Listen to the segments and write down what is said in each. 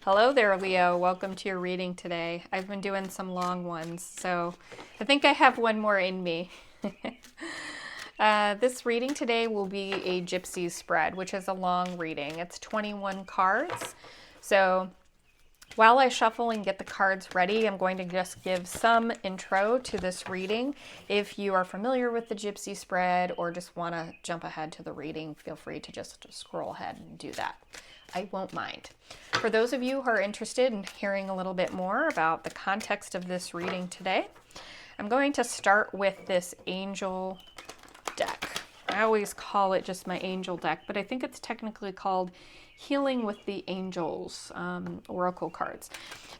Hello there, Leo. Welcome to your reading today. I've been doing some long ones, so I think I have one more in me. This reading today will be a Gypsy spread, which is a long reading. It's 21 cards. So while I shuffle and get the cards ready, I'm going to just give some intro to this reading. If you are familiar with the Gypsy spread or just want to jump ahead to the reading, feel free to just scroll ahead and do that. I won't mind. For those of you who are interested in hearing a little bit more about the context of this reading today, I'm going to start with this angel deck. I always call it just my angel deck, but I think it's technically called Healing with the Angels Oracle cards.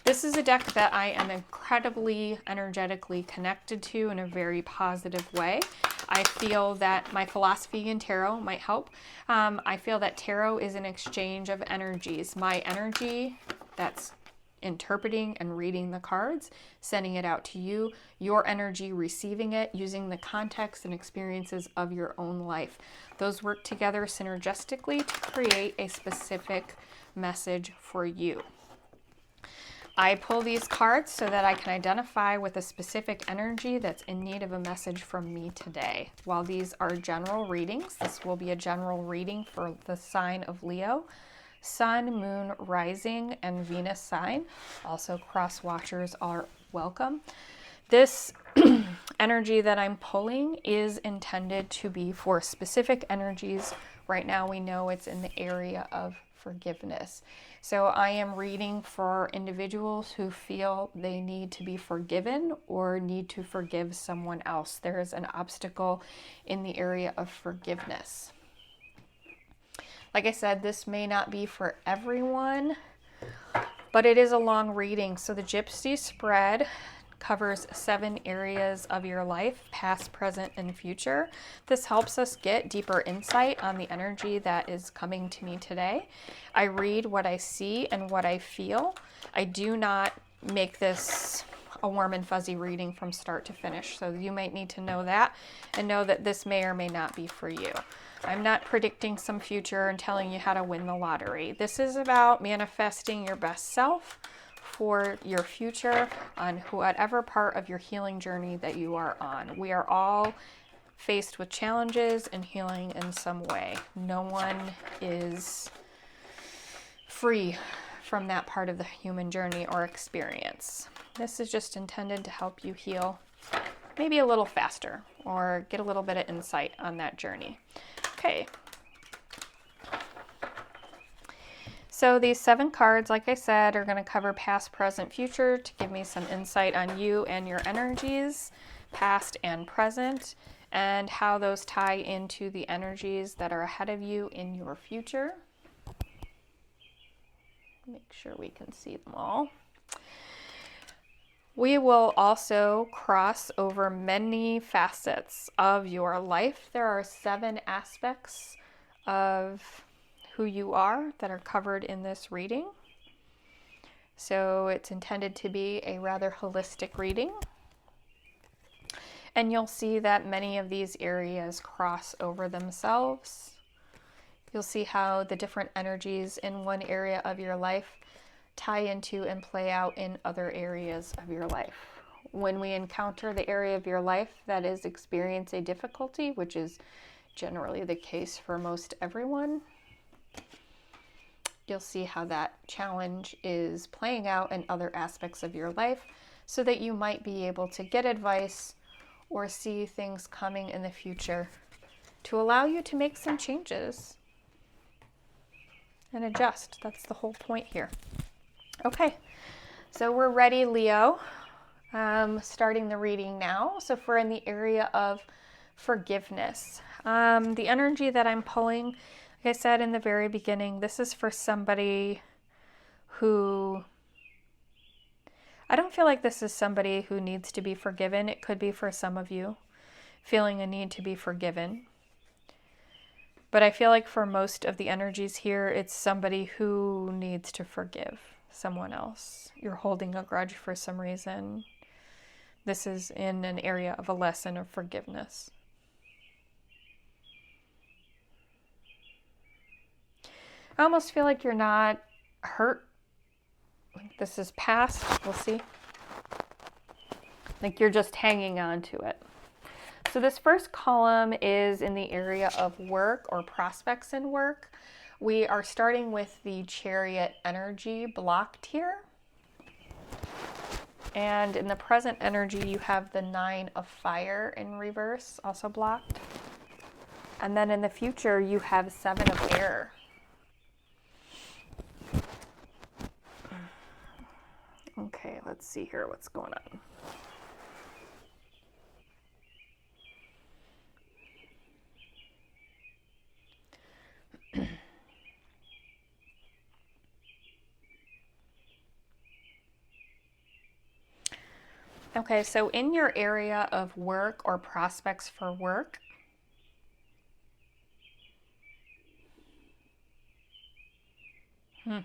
This is a deck that I am incredibly energetically connected to in a very positive way. I feel that my philosophy in tarot might help. I feel that tarot is an exchange of energies. My energy, that's interpreting and reading the cards, sending it out to you, your energy receiving it, using the context and experiences of your own life. Those work together synergistically to create a specific message for you. I pull these cards so that I can identify with a specific energy that's in need of a message from me today. While these are general readings, this will be a general reading for the sign of Leo, Sun, Moon, Rising, and Venus sign. Also, cross watchers are welcome. This energy that I'm pulling is intended to be for specific energies. Right now we know it's in the area of forgiveness. So I am reading for individuals who feel they need to be forgiven or need to forgive someone else. There is an obstacle in the area of forgiveness. Like I said, this may not be for everyone, but it is a long reading. So the Gypsy spread covers 7 areas of your life, past, present, and future. This helps us get deeper insight on the energy that is coming to me today. I read what I see and what I feel. I do not make this a warm and fuzzy reading from start to finish. So you might need to know that and know that this may or may not be for you. I'm not predicting some future and telling you how to win the lottery. This is about manifesting your best self for your future on whatever part of your healing journey that you are on. We are all faced with challenges and healing in some way. No one is free from that part of the human journey or experience. This is just intended to help you heal maybe a little faster or get a little bit of insight on that journey. Okay. So these 7 cards, like I said, are going to cover past, present, future to give me some insight on you and your energies, past and present, and how those tie into the energies that are ahead of you in your future. Make sure we can see them all. We will also cross over many facets of your life. There are 7 aspects of who you are that are covered in this reading. So it's intended to be a rather holistic reading. And you'll see that many of these areas cross over themselves. You'll see how the different energies in one area of your life tie into and play out in other areas of your life. When we encounter the area of your life that is experiencing a difficulty, which is generally the case for most everyone, you'll see how that challenge is playing out in other aspects of your life so that you might be able to get advice or see things coming in the future to allow you to make some changes and adjust. That's the whole point here. Okay, so we're ready, Leo. Starting the reading now. So if we're in the area of forgiveness, the energy that I'm pulling, like I said in the very beginning, this is for somebody who, I don't feel like this is somebody who needs to be forgiven. It could be for some of you feeling a need to be forgiven. But I feel like for most of the energies here, it's somebody who needs to forgive someone else. You're holding a grudge for some reason. This is in an area of a lesson of forgiveness. I almost feel like you're not hurt. Like this is past. We'll see. Like you're just hanging on to it. So this first column is in the area of work or prospects in work. We are starting with the Chariot energy blocked here. And in the present energy, you have the 9 of fire in reverse, also blocked. And then in the future, you have 7 of air. Okay, let's see here what's going on. Okay, so in your area of work or prospects for work, I'm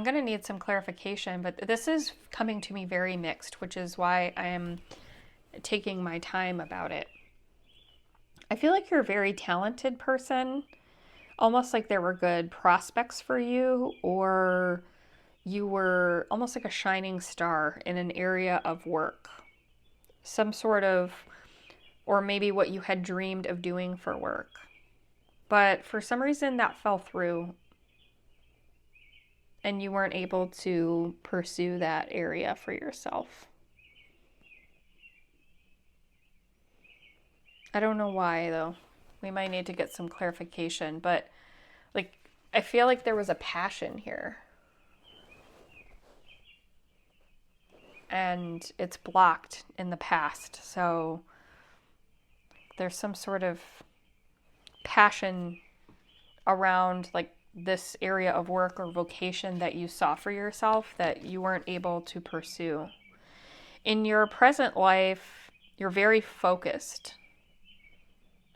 going to need some clarification, but this is coming to me very mixed, which is why I am taking my time about it. I feel like you're a very talented person, almost like there were good prospects for you, or you were almost like a shining star in an area of work. Some sort of, or maybe what you had dreamed of doing for work. But for some reason that fell through and you weren't able to pursue that area for yourself. I don't know why though. We might need to get some clarification, but like I feel like there was a passion here. And it's blocked in the past. So there's some sort of passion around like this area of work or vocation that you saw for yourself that you weren't able to pursue. In your present life, you're very focused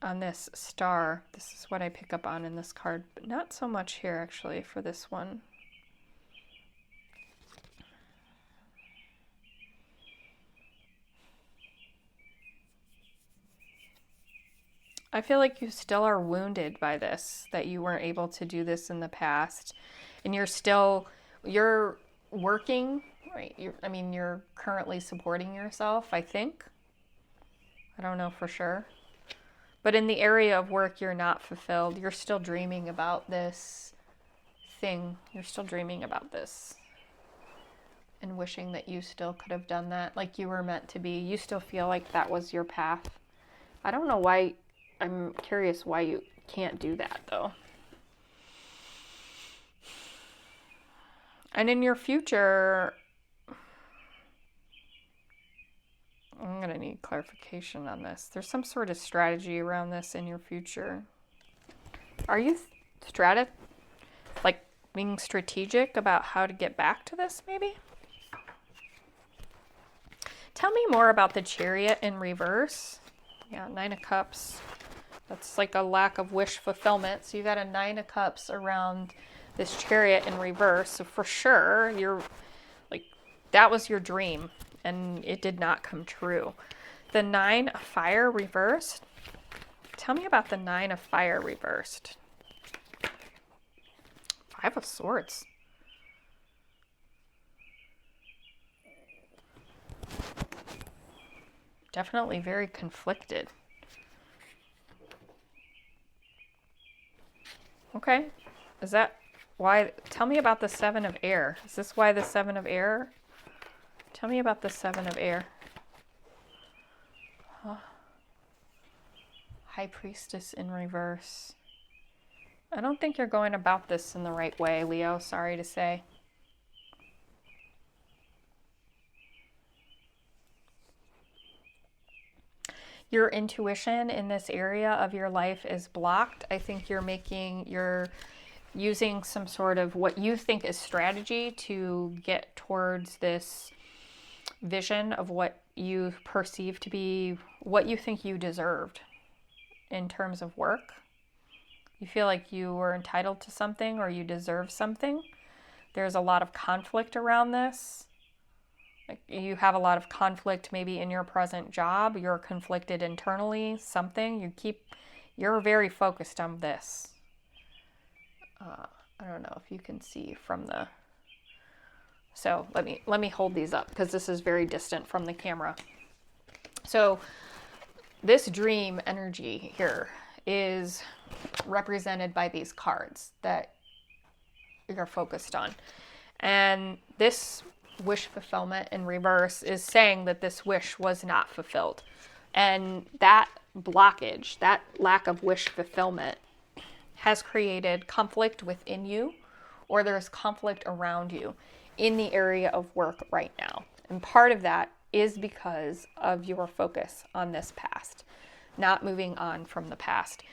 on this star. This is what I pick up on in this card, but not so much here actually for this one. I feel like you still are wounded by this, that you weren't able to do this in the past. And you're working, right? You're currently supporting yourself, I think. I don't know for sure. But in the area of work, you're not fulfilled. You're still dreaming about this thing. You're still dreaming about this. And wishing that you still could have done that like you were meant to be. You still feel like that was your path. I don't know why. I'm curious why you can't do that, though. And in your future, I'm going to need clarification on this. There's some sort of strategy around this in your future. Are you being strategic about how to get back to this, maybe? Tell me more about the Chariot in reverse. Yeah, 9 of Cups. That's like a lack of wish fulfillment. So you got a 9 of Cups around this Chariot in reverse. So for sure, you're like, that was your dream and it did not come true. The 9 of Fire reversed. Tell me about the 9 of Fire reversed. 5 of Swords. Definitely very conflicted. Okay. Is that why? Tell me about the 7 of Air. Is this why the 7 of Air? Tell me about the 7 of Air. Huh. High Priestess in reverse. I don't think you're going about this in the right way, Leo. Sorry to say. Your intuition in this area of your life is blocked. I think you're using some sort of what you think is strategy to get towards this vision of what you perceive to be what you think you deserved in terms of work. You feel like you were entitled to something or you deserve something. There's a lot of conflict around this. Like you have a lot of conflict maybe in your present job. You're conflicted internally, something. You're very focused on this. I don't know if you can see from the, so let me hold these up because this is very distant from the camera. So this dream energy here is represented by these cards that you're focused on. And this wish fulfillment in reverse is saying that this wish was not fulfilled. And that blockage, that lack of wish fulfillment, has created conflict within you, or there's conflict around you in the area of work right now. And part of that is because of your focus on this past, not moving on from the past.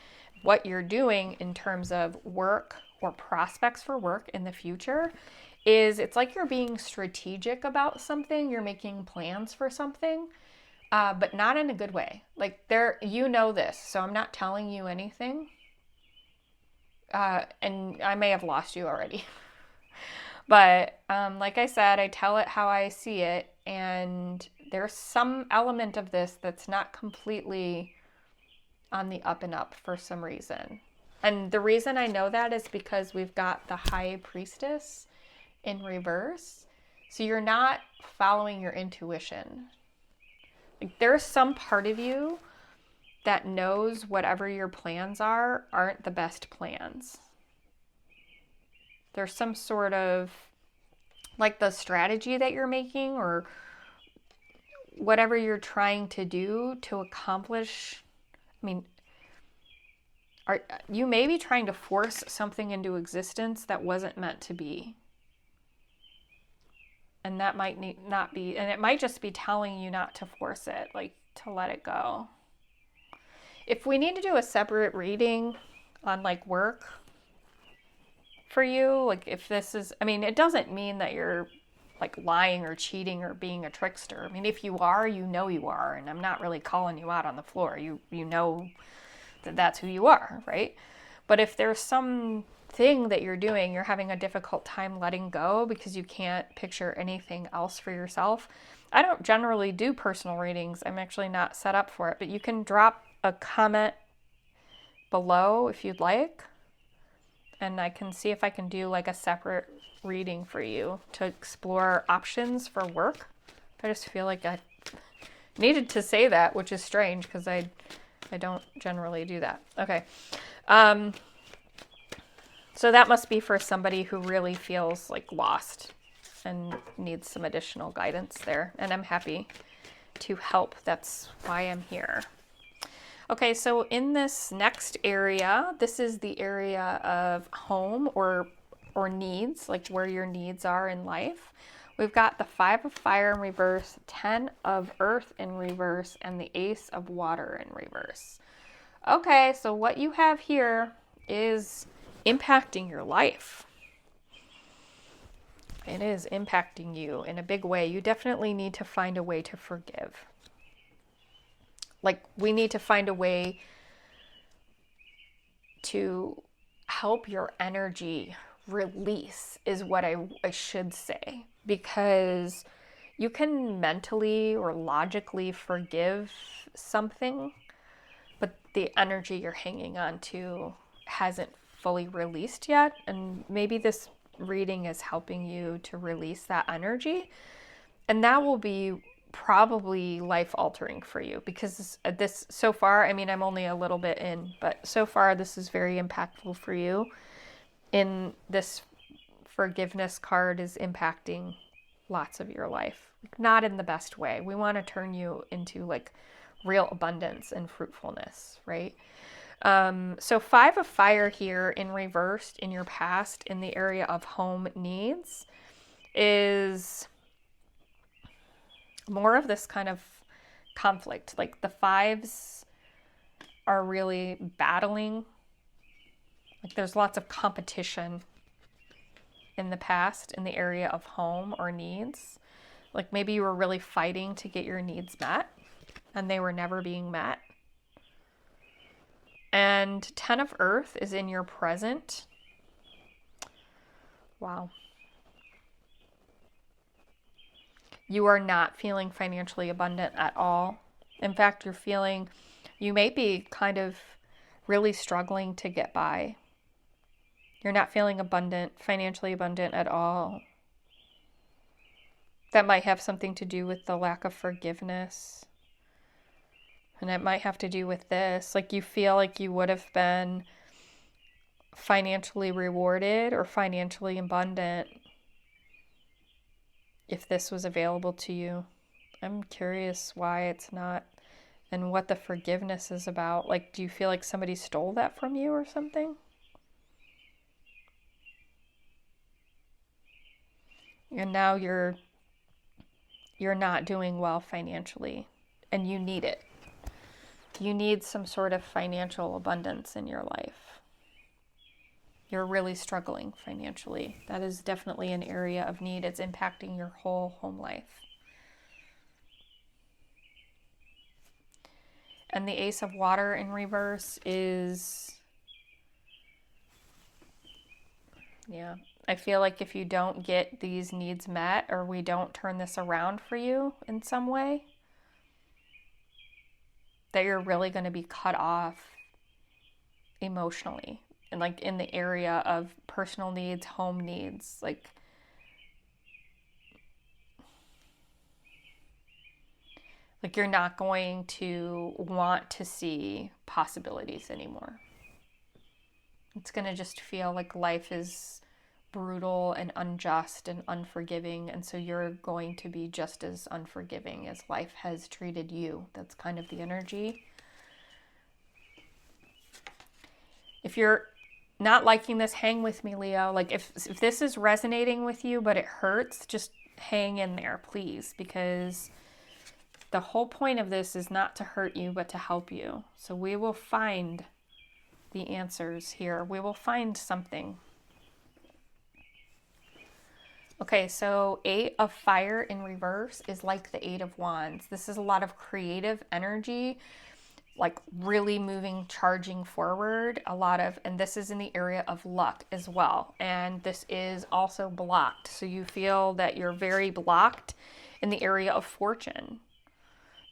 What you're doing in terms of work or prospects for work in the future is it's like you're being strategic about something, you're making plans for something, but not in a good way. Like you know this, so I'm not telling you anything. And I may have lost you already. But like I said, I tell it how I see it, and there's some element of this that's not completely on the up and up for some reason. And the reason I know that is because we've got the High Priestess in reverse. So you're not following your intuition. Like there's some part of you that knows whatever your plans aren't the best plans. There's some sort of, like the strategy that you're making or whatever you're trying to do to accomplish. I mean, you may be trying to force something into existence that wasn't meant to be. And that might not be, and it might just be telling you not to force it, like to let it go. If we need to do a separate reading on like work for you, like if this is, I mean, it doesn't mean that you're like lying or cheating or being a trickster. I mean, if you are, you know you are, and I'm not really calling you out on the floor. You know that that's who you are, right? But if there's some thing that you're doing, you're having a difficult time letting go because you can't picture anything else for yourself. I don't generally do personal readings. I'm actually not set up for it, but you can drop a comment below if you'd like, and I can see if I can do like a separate reading for you to explore options for work. I just feel like I needed to say that, which is strange because I don't generally do that. Okay. So that must be for somebody who really feels like lost and needs some additional guidance there. And I'm happy to help. That's why I'm here. Okay, so in this next area, this is the area of home or needs, like where your needs are in life. We've got the 5 of Fire in reverse, 10 of Earth in reverse, and the Ace of Water in reverse. Okay, so what you have here is impacting your life. It is impacting you in a big way. You definitely need to find a way to forgive. Like, we need to find a way to help your energy release, is what I should say. Because you can mentally or logically forgive something, but the energy you're hanging on to hasn't fully released yet. And maybe this reading is helping you to release that energy. And that will be probably life altering for you, because this so far, I mean, I'm only a little bit in, but so far this is very impactful for you. In this forgiveness card is impacting lots of your life, not in the best way. We want to turn you into like real abundance and fruitfulness, right? So 5 of Fire here in reversed in your past in the area of home needs is more of this kind of conflict. Like the 5s are really battling. Like there's lots of competition in the past in the area of home or needs. Like maybe you were really fighting to get your needs met and they were never being met. And 10 of Earth is in your present. Wow. You are not feeling financially abundant at all. In fact, you may be kind of really struggling to get by. You're not feeling abundant, financially abundant at all. That might have something to do with the lack of forgiveness. And it might have to do with this. Like you feel like you would have been financially rewarded or financially abundant if this was available to you. I'm curious why it's not and what the forgiveness is about. Like, do you feel like somebody stole that from you or something? And now you're not doing well financially and you need it. You need some sort of financial abundance in your life. You're really struggling financially. That is definitely an area of need. It's impacting your whole home life. And the Ace of Water in reverse is, I feel like if you don't get these needs met or we don't turn this around for you in some way, that you're really going to be cut off emotionally and like in the area of personal needs, home needs, like you're not going to want to see possibilities anymore. It's going to just feel like life is brutal and unjust and unforgiving, and so you're going to be just as unforgiving as life has treated you. That's kind of the energy. If you're not liking this, hang with me, Leo. Like if this is resonating with you but it hurts, just hang in there, please, because the whole point of this is not to hurt you but to help you. So we will find the answers here. We will find something. Okay, so 8 of Fire in reverse is like the 8 of Wands. This is a lot of creative energy, like really moving, charging forward, and this is in the area of luck as well. And this is also blocked. So you feel that you're very blocked in the area of fortune,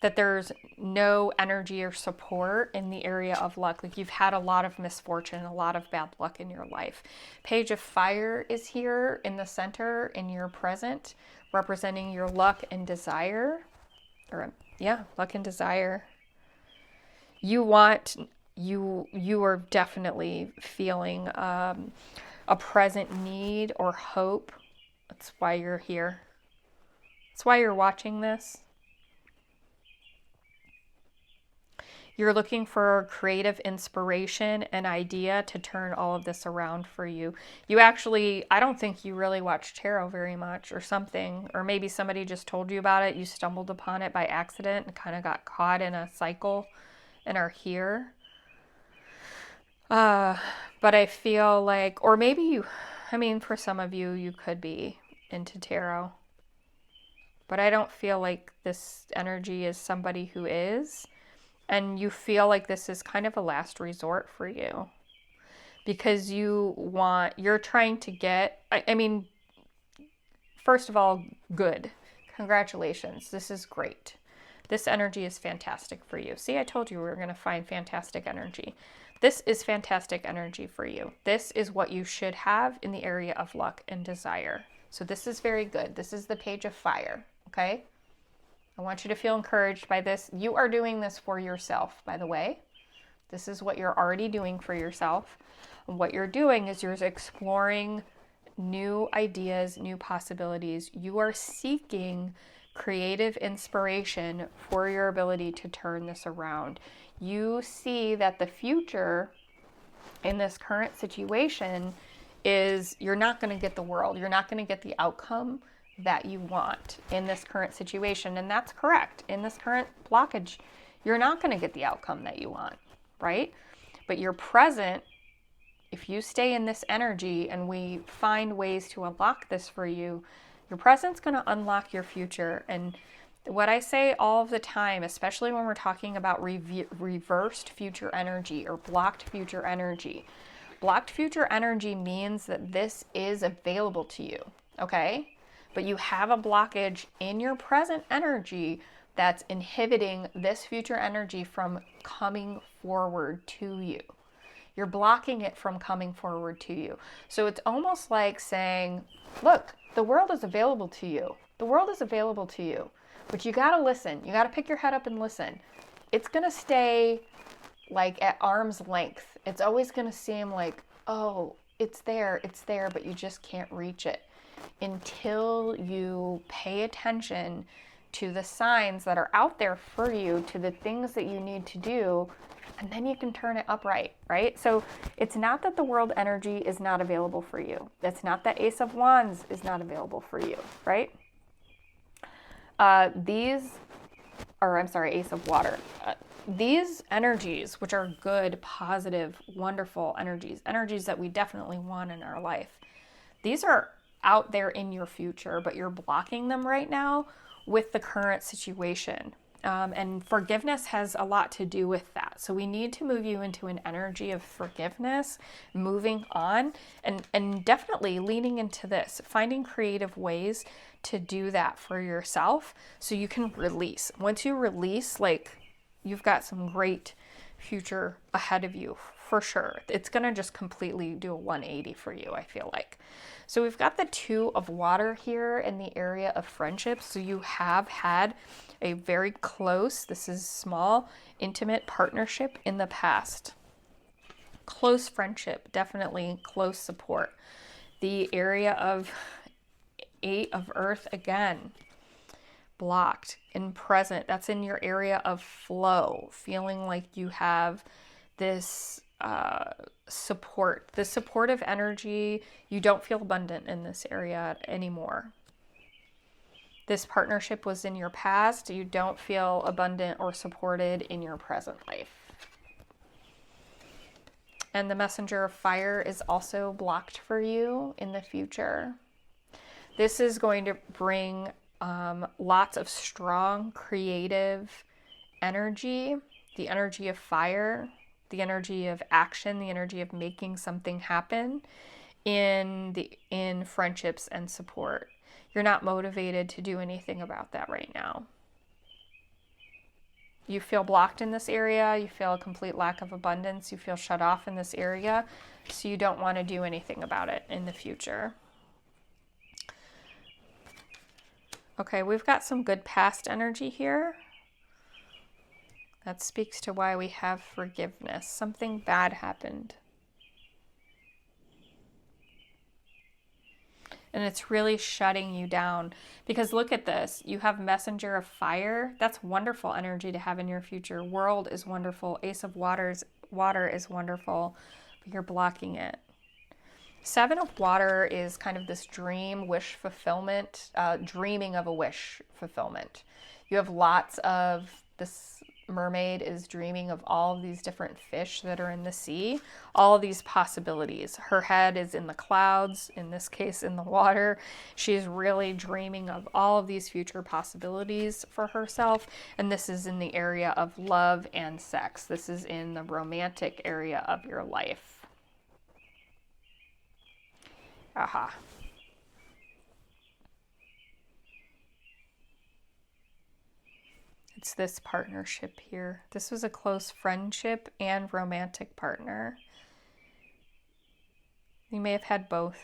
that there's no energy or support in the area of luck. Like you've had a lot of misfortune, a lot of bad luck in your life. Page of Fire is here in the center in your present, representing your luck and desire. Luck and desire. You are definitely feeling a present need or hope. That's why you're here. That's why you're watching this. You're looking for creative inspiration and idea to turn all of this around for you. You actually, I don't think you really watch tarot very much or something, or maybe somebody just told you about it. You stumbled upon it by accident and kind of got caught in a cycle and are here. But I feel like, or maybe for some of you, you could be into tarot. But I don't feel like this energy is somebody who is. And you feel like this is kind of a last resort for you. Because you're trying to get, first of all, good. Congratulations. This is great. This energy is fantastic for you. See, I told you we were going to find fantastic energy. This is fantastic energy for you. This is what you should have in the area of luck and desire. So this is very good. This is the Page of Fire, okay? I want you to feel encouraged by this. You are doing this for yourself, by the way. This is what you're already doing for yourself. And what you're doing is you're exploring new ideas, new possibilities. You are seeking creative inspiration for your ability to turn this around. You see that the future in this current situation is you're not going to get the world. You're not going to get the outcome that you want in this current situation. And that's correct. In this current blockage, you're not going to get the outcome that you want, right? But your present, if you stay in this energy and we find ways to unlock this for you, your present's going to unlock your future. And what I say all of the time, especially when we're talking about reversed future energy or blocked future energy means that this is available to you, okay? But you have a blockage in your present energy that's inhibiting this future energy from coming forward to you. You're blocking it from coming forward to you. So it's almost like saying, look, the world is available to you. The world is available to you. But you got to listen. You got to pick your head up and listen. It's going to stay like at arm's length. It's always going to seem like, oh, it's there, but you just can't reach it until you pay attention to the signs that are out there for you, to the things that you need to do, and then you can turn it upright, right? So it's not that the world energy is not available for you. It's not that Ace of Wands is not available for you, right? Ace of Water. These energies, which are good, positive, wonderful energies that we definitely want in our life, these are out there in your future, but you're blocking them right now with the current situation. And forgiveness has a lot to do with that. So we need to move you into an energy of forgiveness, moving on, and definitely leaning into this, finding creative ways to do that for yourself so you can release. Once you release, like, you've got some great future ahead of you for sure. It's going to just completely do a 180 for you, I feel like. So we've got the Two of Water here in the area of friendships. So you have had a very close, this is small, intimate partnership in the past. Close friendship, definitely close support. The area of Eight of Earth again, blocked. In present, that's in your area of flow, feeling like you have this support, this supportive energy. You don't feel abundant in this area anymore. This partnership was in your past. You don't feel abundant or supported in your present life. And the Messenger of Fire is also blocked for you in the future. This is going to bring lots of strong, creative energy, the energy of fire, the energy of action, the energy of making something happen in friendships and support. You're not motivated to do anything about that right now. You feel blocked in this area. You feel a complete lack of abundance. You feel shut off in this area. So you don't want to do anything about it in the future. Okay, we've got some good past energy here. That speaks to why we have forgiveness. Something bad happened. And it's really shutting you down. Because look at this. You have Messenger of Fire. That's wonderful energy to have in your future. World is wonderful. Ace of Water is wonderful. But you're blocking it. Seven of Water is kind of this dream, wish fulfillment, dreaming of a wish fulfillment. You have lots of, this mermaid is dreaming of all of these different fish that are in the sea, all of these possibilities. Her head is in the clouds, in this case in the water. She's really dreaming of all of these future possibilities for herself. And this is in the area of love and sex. This is in the romantic area of your life. Aha. It's this partnership here. This was a close friendship and romantic partner. You may have had both.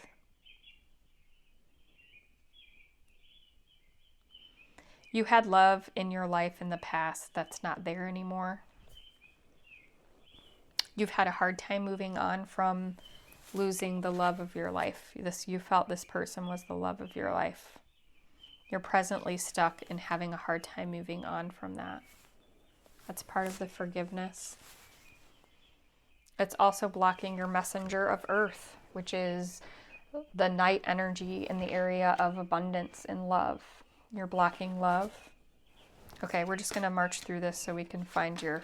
You had love in your life in the past that's not there anymore. You've had a hard time moving on from losing the love of your life. You felt this person was the love of your life. You're presently stuck in having a hard time moving on from that. That's part of the forgiveness. It's also blocking your Messenger of Earth, which is the night energy in the area of abundance and love. You're blocking love. Okay, we're just going to march through this so we can find your...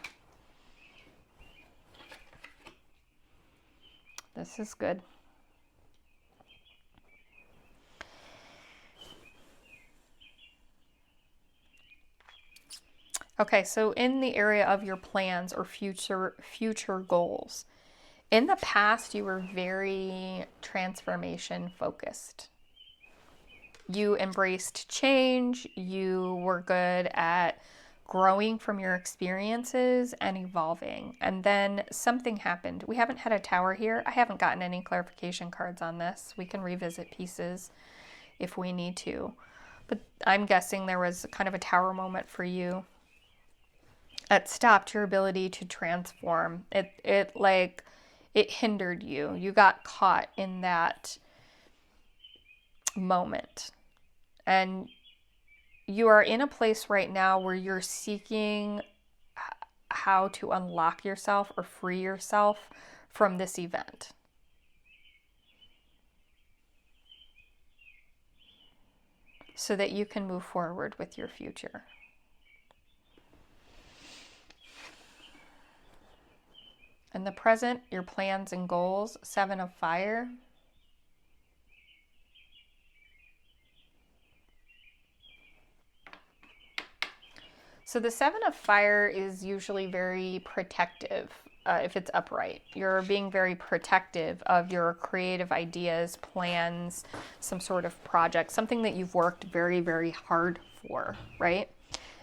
This is good. Okay, so in the area of your plans or future goals, in the past you were very transformation focused. You embraced change. You were good at growing from your experiences and evolving. And then something happened. We haven't had a tower here. I haven't gotten any clarification cards on this. We can revisit pieces if we need to. But I'm guessing there was kind of a tower moment for you. It stopped your ability to transform. It hindered you. You got caught in that moment. And you are in a place right now where you're seeking how to unlock yourself or free yourself from this event. So that you can move forward with your future. In the present, your plans and goals, 7 of Fire. So the 7 of Fire is usually very protective if it's upright. You're being very protective of your creative ideas, plans, some sort of project, something that you've worked very, very hard for, right?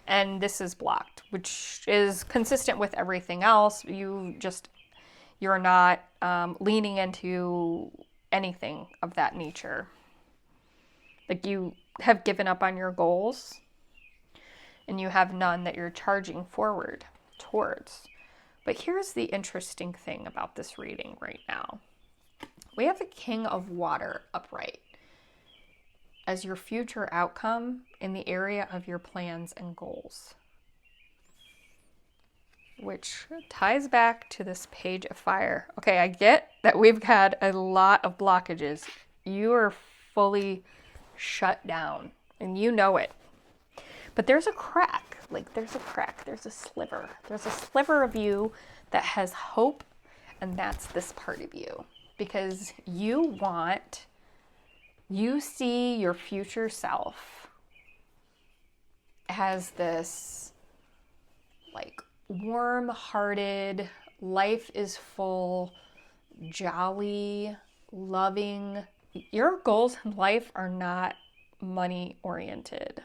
And this is blocked, which is consistent with everything else. You're not leaning into anything of that nature. Like you have given up on your goals and you have none that you're charging forward towards. But here's the interesting thing about this reading right now. We have the King of Water upright as your future outcome in the area of your plans and goals, which ties back to this Page of Fire. Okay, I get that we've had a lot of blockages. You are fully shut down, and you know it. But there's a crack, there's a sliver. There's a sliver of you that has hope, and that's this part of you. Because you see your future self as this, warm-hearted, life is full, jolly, loving. Your goals in life are not money-oriented.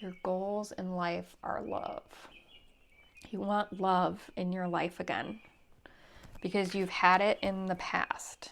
Your goals in life are love. You want love in your life again because you've had it in the past.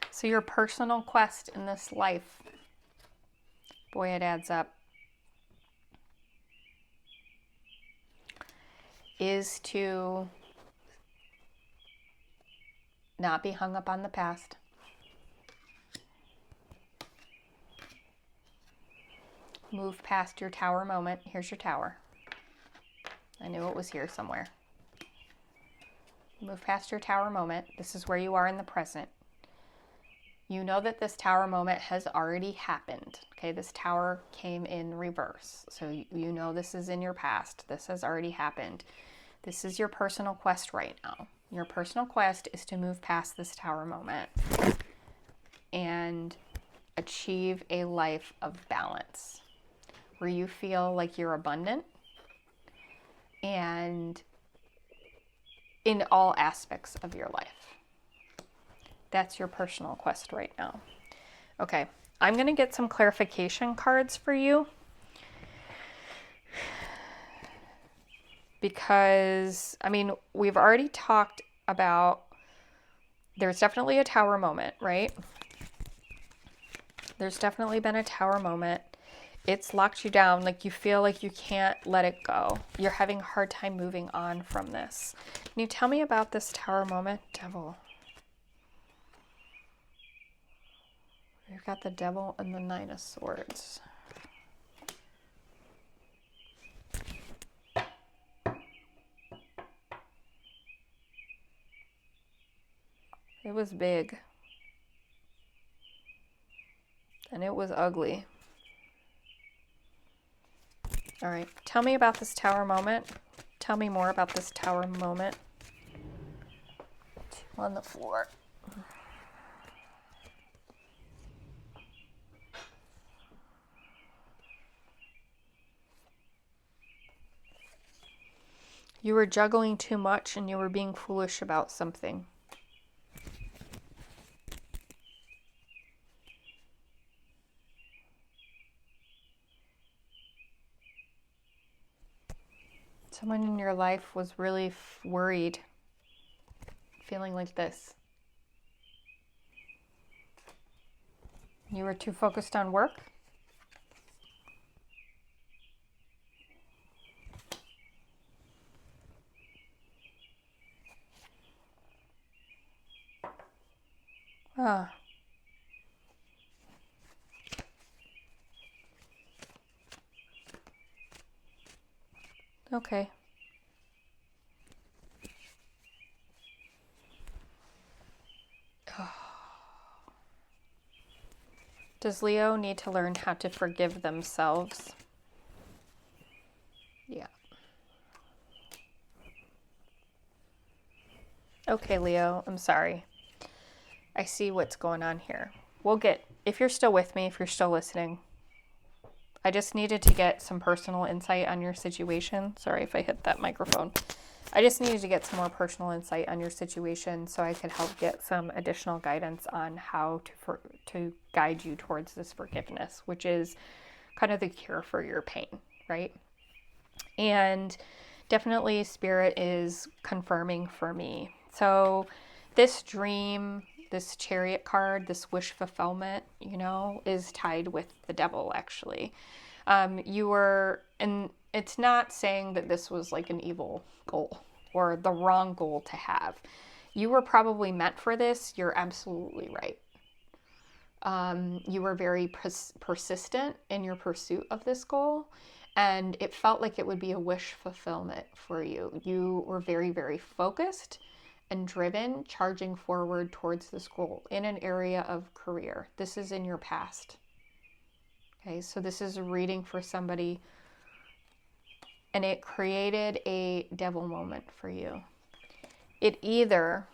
So your personal quest in this life, boy, it adds up, is to not be hung up on the past. Move past your tower moment. Here's your tower. I knew it was here somewhere. Move past your tower moment. This is where you are in the present. You know that this tower moment has already happened. Okay, this tower came in reverse. So you know this is in your past. This has already happened. This is your personal quest right now. Your personal quest is to move past this tower moment and achieve a life of balance where you feel like you're abundant and in all aspects of your life. That's your personal quest right now. Okay, I'm going to get some clarification cards for you because, we've already talked about there's definitely a tower moment, right? There's definitely been a tower moment. It's locked you down, you feel like you can't let it go. You're having a hard time moving on from this. Can you tell me about this tower moment, Devil? We've got the Devil and the 9 of Swords. It was big. And it was ugly. All right, tell me about this tower moment. Tell me more about this tower moment. Two on the floor. You were juggling too much and you were being foolish about something. Someone in your life was really worried, feeling like this. You were too focused on work? Ah. Okay. Does Leo need to learn how to forgive themselves? Yeah. Okay, Leo, I'm sorry. I see what's going on here. If you're still with me, if you're still listening, I just needed to get some personal insight on your situation. Sorry if I hit that microphone. I just needed to get some more personal insight on your situation so I could help get some additional guidance on how to guide you towards this forgiveness, which is kind of the cure for your pain, right? And definitely Spirit is confirming for me. So this dream, this Chariot card, this wish fulfillment, is tied with the devil actually. And it's not saying that this was like an evil goal or the wrong goal to have. You were probably meant for this. You're absolutely right. You were very persistent in your pursuit of this goal, and it felt like it would be a wish fulfillment for you. You were very, very focused and driven, charging forward towards this goal in an area of career. This is in your past. Okay, so this is a reading for somebody, and it created a devil moment for you. It either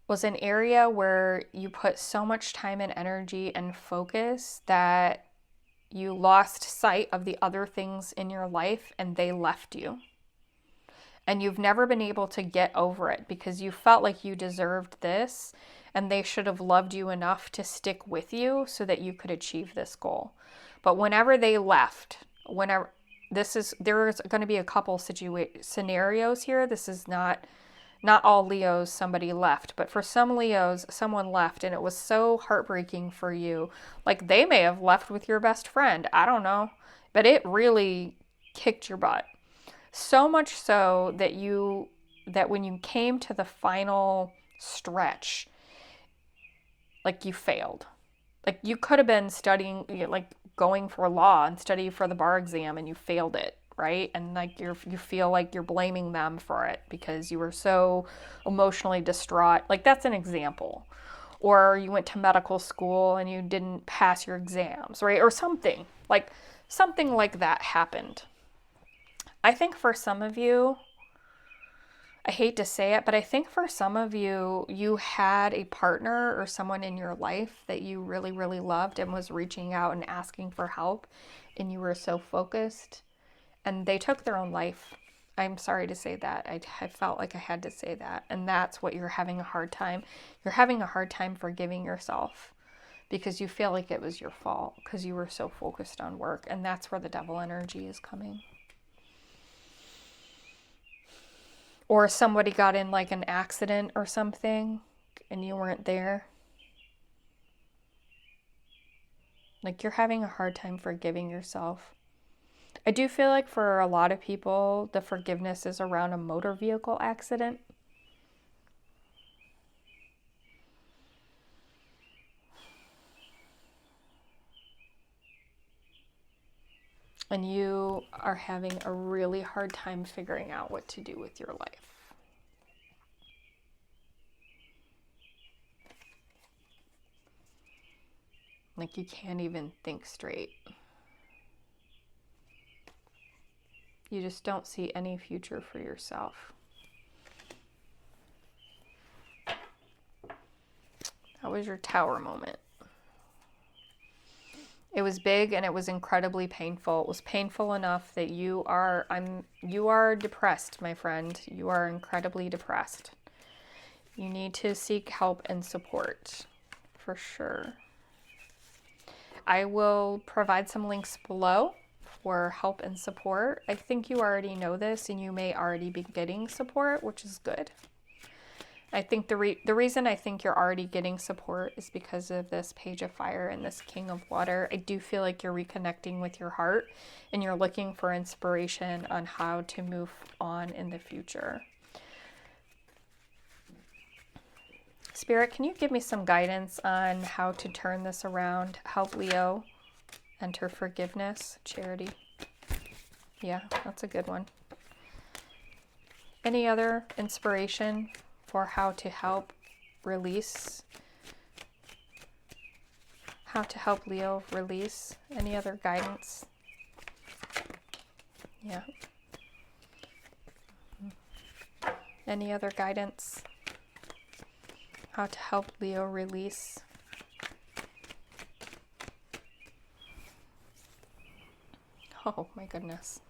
was an area where you put so much time and energy and focus that you lost sight of the other things in your life and they left you. And you've never been able to get over it because you felt like you deserved this and they should have loved you enough to stick with you so that you could achieve this goal. But whenever they left, there's going to be a couple scenarios here. This is not all Leos, somebody left, but for some Leos, someone left and it was so heartbreaking for you. Like they may have left with your best friend. I don't know, but it really kicked your butt. So much so that when you came to the final stretch, like you failed. Like you could have been studying, like going for law and study for the bar exam and you failed it, right? And like you feel like you're blaming them for it because you were so emotionally distraught. Like that's an example. Or you went to medical school and you didn't pass your exams, right? Or something like that happened. I think for some of you, I hate to say it, but I think for some of you, you had a partner or someone in your life that you really, really loved and was reaching out and asking for help, and you were so focused, and they took their own life. I'm sorry to say that. I felt like I had to say that, and that's what you're having a hard time. You're having a hard time forgiving yourself because you feel like it was your fault because you were so focused on work, and that's where the devil energy is coming. Or somebody got in like an accident or something and you weren't there. Like you're having a hard time forgiving yourself. I do feel like for a lot of people, the forgiveness is around a motor vehicle accident. And you are having a really hard time figuring out what to do with your life. Like you can't even think straight. You just don't see any future for yourself. That was your Tower moment. It was big and it was incredibly painful. It was painful enough that you are depressed, my friend. You are incredibly depressed. You need to seek help and support, for sure. I will provide some links below for help and support. I think you already know this and you may already be getting support, which is good. I think the reason I think you're already getting support is because of this Page of Fire and this King of Water. I do feel like you're reconnecting with your heart and you're looking for inspiration on how to move on in the future. Spirit, can you give me some guidance on how to turn this around? Help Leo enter forgiveness, charity. Yeah, that's a good one. Any other inspiration for how to help release? How to help Leo release? Any other guidance? Yeah. Any other guidance? How to help Leo release? Oh my goodness.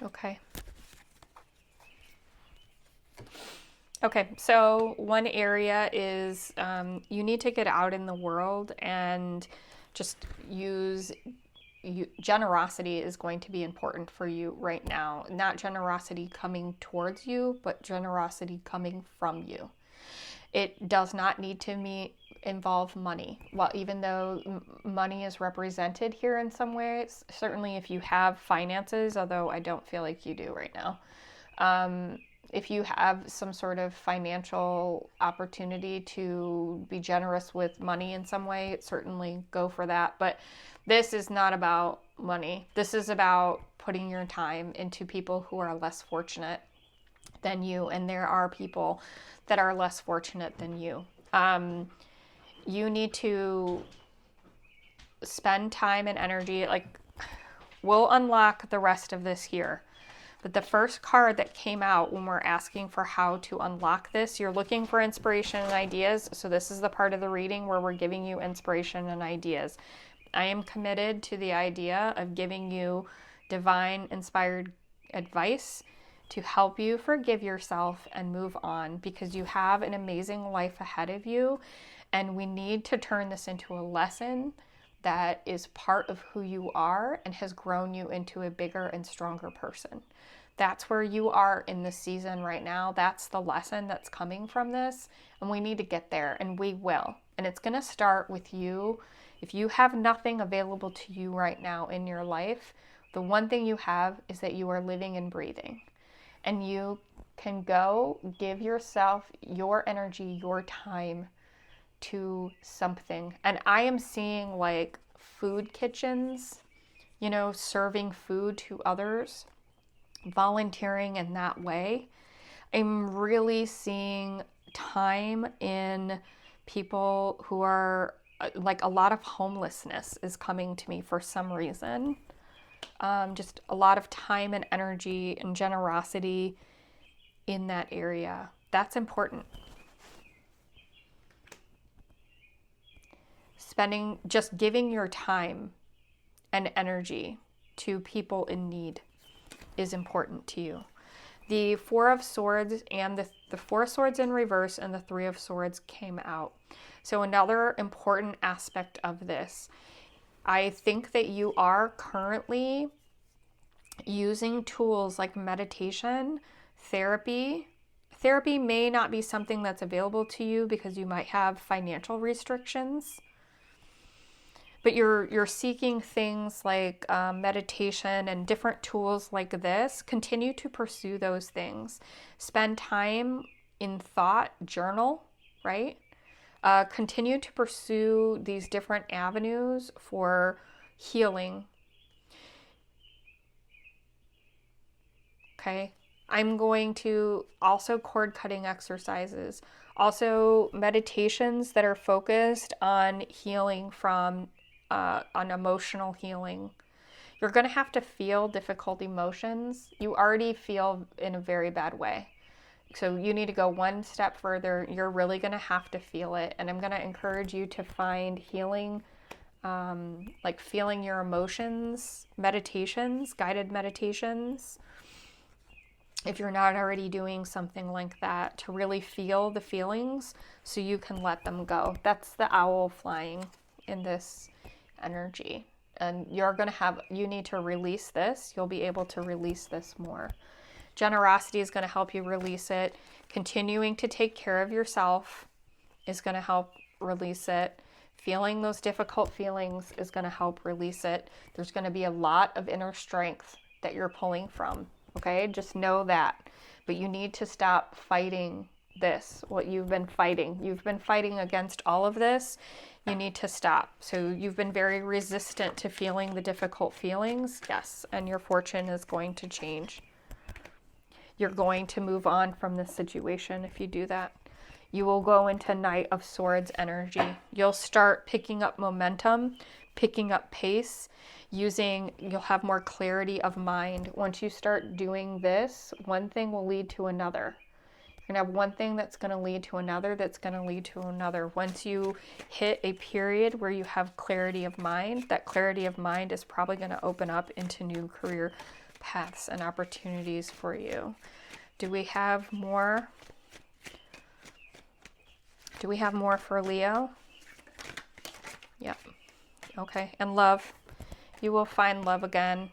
Okay. Okay, so one area is you need to get out in the world and just generosity is going to be important for you right now. Not generosity coming towards you, but generosity coming from you. It does not need to involve money. Well, even though money is represented here in some ways, certainly if you have finances, although I don't feel like you do right now. If you have some sort of financial opportunity to be generous with money in some way, certainly go for that. But this is not about money. This is about putting your time into people who are less fortunate than you. And there are people that are less fortunate than you. You need to spend time and energy. Like, we'll unlock the rest of this here. But the first card that came out when we're asking for how to unlock this, you're looking for inspiration and ideas. So this is the part of the reading where we're giving you inspiration and ideas. I am committed to the idea of giving you divine inspired advice to help you forgive yourself and move on, because you have an amazing life ahead of you. And we need to turn this into a lesson that is part of who you are and has grown you into a bigger and stronger person. That's where you are in this season right now. That's the lesson that's coming from this. And we need to get there, and we will. And it's going to start with you. If you have nothing available to you right now in your life, the one thing you have is that you are living and breathing. And you can go give yourself your energy, your time to something. And I am seeing like food kitchens, serving food to others, volunteering in that way. I'm really seeing time in people who are like, a lot of homelessness is coming to me for some reason. Just a lot of time and energy and generosity in that area. That's important. Just giving your time and energy to people in need is important to you. The Four of Swords and the Four of Swords in reverse and the Three of Swords came out. So another important aspect of this, I think that you are currently using tools like meditation, therapy. Therapy may not be something that's available to you because you might have financial restrictions. But you're seeking things like meditation and different tools like this. Continue to pursue those things. Spend time in thought, journal, right? Continue to pursue these different avenues for healing. Okay. I'm going to also cord cutting exercises, also meditations that are focused on healing from on emotional healing. You're going to have to feel difficult emotions. You already feel in a very bad way. So you need to go one step further. You're really going to have to feel it. And I'm going to encourage you to find healing, like feeling your emotions, meditations, guided meditations. If you're not already doing something like that, to really feel the feelings so you can let them go. That's the owl flying in this energy. And you need to release this. You'll be able to release this more. Generosity is going to help you release it. Continuing to take care of yourself is going to help release it. Feeling those difficult feelings is going to help release it. There's going to be a lot of inner strength that you're pulling from. Okay, just know that. But you need to stop fighting this, what you've been fighting. You've been fighting against all of this. You need to stop. So you've been very resistant to feeling the difficult feelings. Yes, and your fortune is going to change. You're going to move on from this situation if you do that. You will go into Knight of Swords energy. You'll start picking up momentum, picking up pace, you'll have more clarity of mind. Once you start doing this, one thing will lead to another. You're going to have one thing that's going to lead to another, that's going to lead to another. Once you hit a period where you have clarity of mind, that clarity of mind is probably going to open up into new career paths and opportunities for you. Do we have more? Do we have more for Leo? Yep. Okay. And love. You will find love again.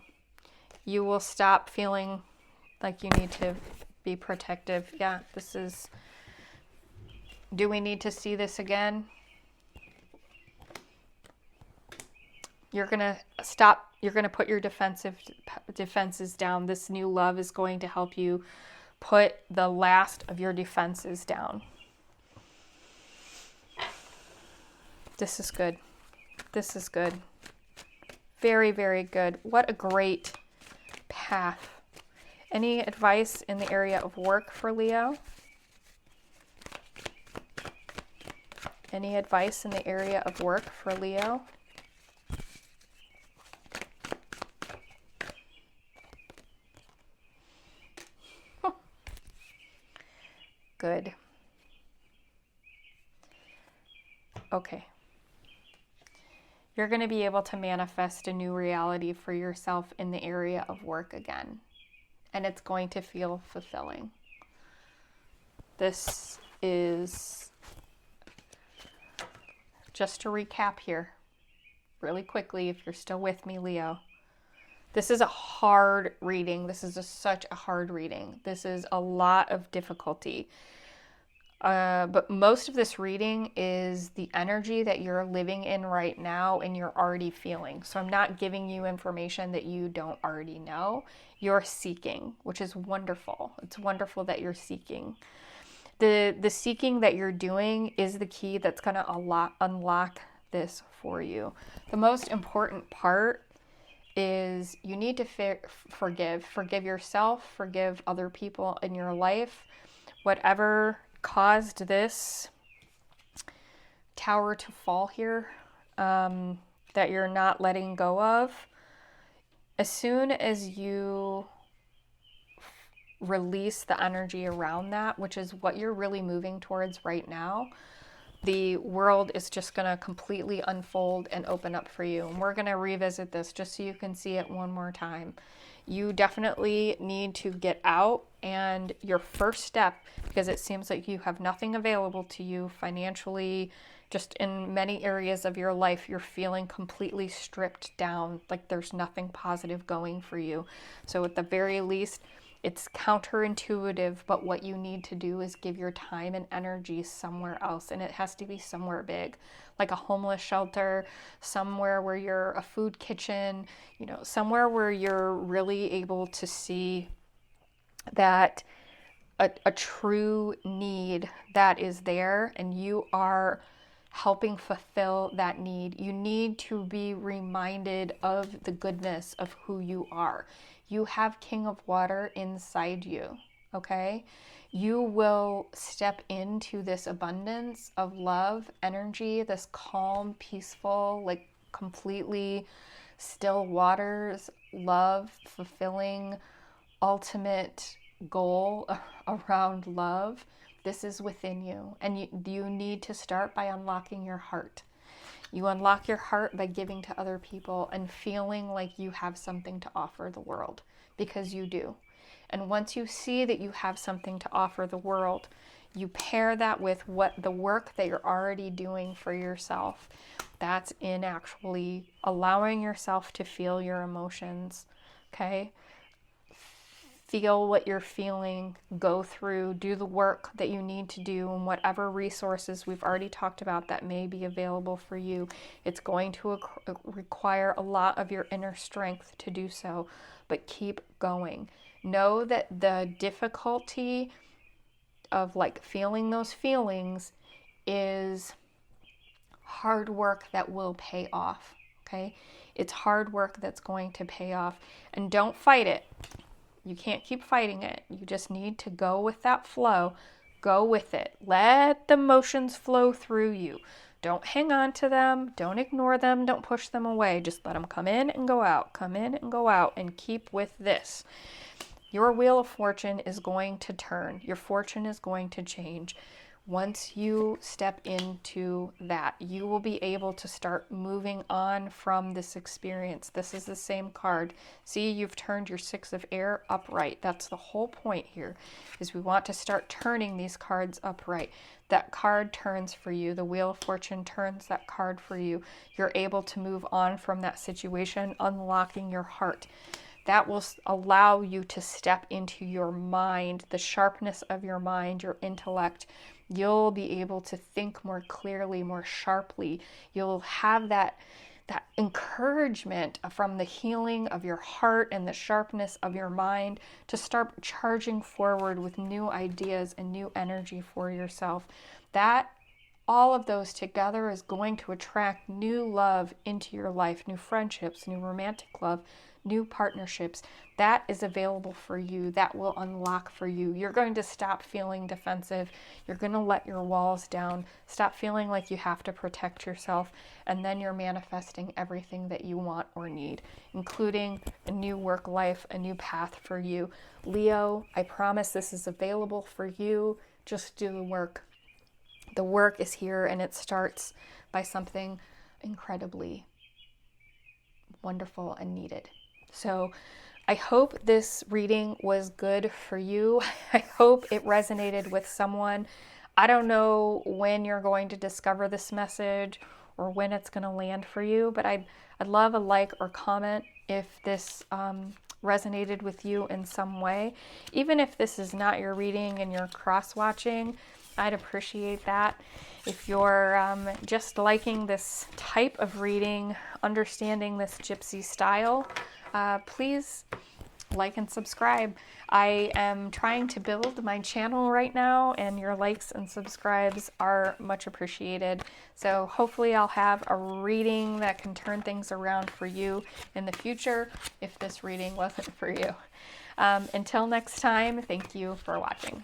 You will stop feeling like you need to be protective. Yeah, this is... Do we need to see this again? You're going to stop. You're going to put your defenses down. This new love is going to help you put the last of your defenses down. This is good. This is good. Very, very good. What a great path. Any advice in the area of work for Leo? Any advice in the area of work for Leo? Good. Okay. You're going to be able to manifest a new reality for yourself in the area of work again. And it's going to feel fulfilling. This is, just to recap here, really quickly, if you're still with me, Leo. This is a hard reading. This is such a hard reading. This is a lot of difficulty. But most of this reading is the energy that you're living in right now and you're already feeling. So I'm not giving you information that you don't already know. You're seeking, which is wonderful. It's wonderful that you're seeking. The seeking that you're doing is the key that's going to unlock this for you. The most important part is you need to forgive. Forgive yourself, forgive other people in your life. Whatever caused this tower to fall here, that you're not letting go of, as soon as you release the energy around that, which is what you're really moving towards right now, the world is just going to completely unfold and open up for you. And we're going to revisit this just so you can see it one more time. You definitely need to get out, and your first step, because it seems like you have nothing available to you financially, just in many areas of your life, you're feeling completely stripped down, like there's nothing positive going for you. So at the very least, it's counterintuitive, but what you need to do is give your time and energy somewhere else, and it has to be somewhere big, like a homeless shelter, somewhere where you're a food kitchen, somewhere where you're really able to see that a true need that is there, and you are helping fulfill that need. You need to be reminded of the goodness of who you are. You have King of Water inside you, okay? You will step into this abundance of love, energy, this calm, peaceful, like completely still waters, love, fulfilling, ultimate goal around love. This is within you, and you need to start by unlocking your heart. You unlock your heart by giving to other people and feeling like you have something to offer the world, because you do. And once you see that you have something to offer the world, you pair that with what the work that you're already doing for yourself. That's in actually allowing yourself to feel your emotions, okay? Feel what you're feeling, go through, do the work that you need to do, and whatever resources we've already talked about that may be available for you. It's going to require a lot of your inner strength to do so, but keep going. Know that the difficulty of like feeling those feelings is hard work that will pay off, okay? It's hard work that's going to pay off, and don't fight it. You can't keep fighting it. You just need to go with that flow. Go with it. Let the emotions flow through you. Don't hang on to them. Don't ignore them. Don't push them away. Just let them come in and go out. Come in and go out, and keep with this. Your wheel of fortune is going to turn. Your fortune is going to change. Once you step into that, you will be able to start moving on from this experience. This is the same card. See, you've turned your Six of Air upright. That's the whole point here, is we want to start turning these cards upright. That card turns for you. The Wheel of Fortune turns that card for you. You're able to move on from that situation, unlocking your heart. That will allow you to step into your mind, the sharpness of your mind, your intellect. You'll be able to think more clearly, more sharply. You'll have that encouragement from the healing of your heart and the sharpness of your mind to start charging forward with new ideas and new energy for yourself. That all of those together is going to attract new love into your life, new friendships, new romantic love, new partnerships. That is available for you. That will unlock for you. You're going to stop feeling defensive. You're going to let your walls down. Stop feeling like you have to protect yourself. And then you're manifesting everything that you want or need, including a new work life, a new path for you. Leo, I promise this is available for you. Just do the work. The work is here, and it starts by something incredibly wonderful and needed. So I hope this reading was good for you. I hope it resonated with someone. I don't know when you're going to discover this message or when it's going to land for you, but I'd love a like or comment if this resonated with you in some way. Even if this is not your reading and you're cross-watching, I'd appreciate that. If you're just liking this type of reading, understanding this gypsy style, please like and subscribe. I am trying to build my channel right now, and your likes and subscribes are much appreciated. So hopefully I'll have a reading that can turn things around for you in the future if this reading wasn't for you. Until next time, thank you for watching.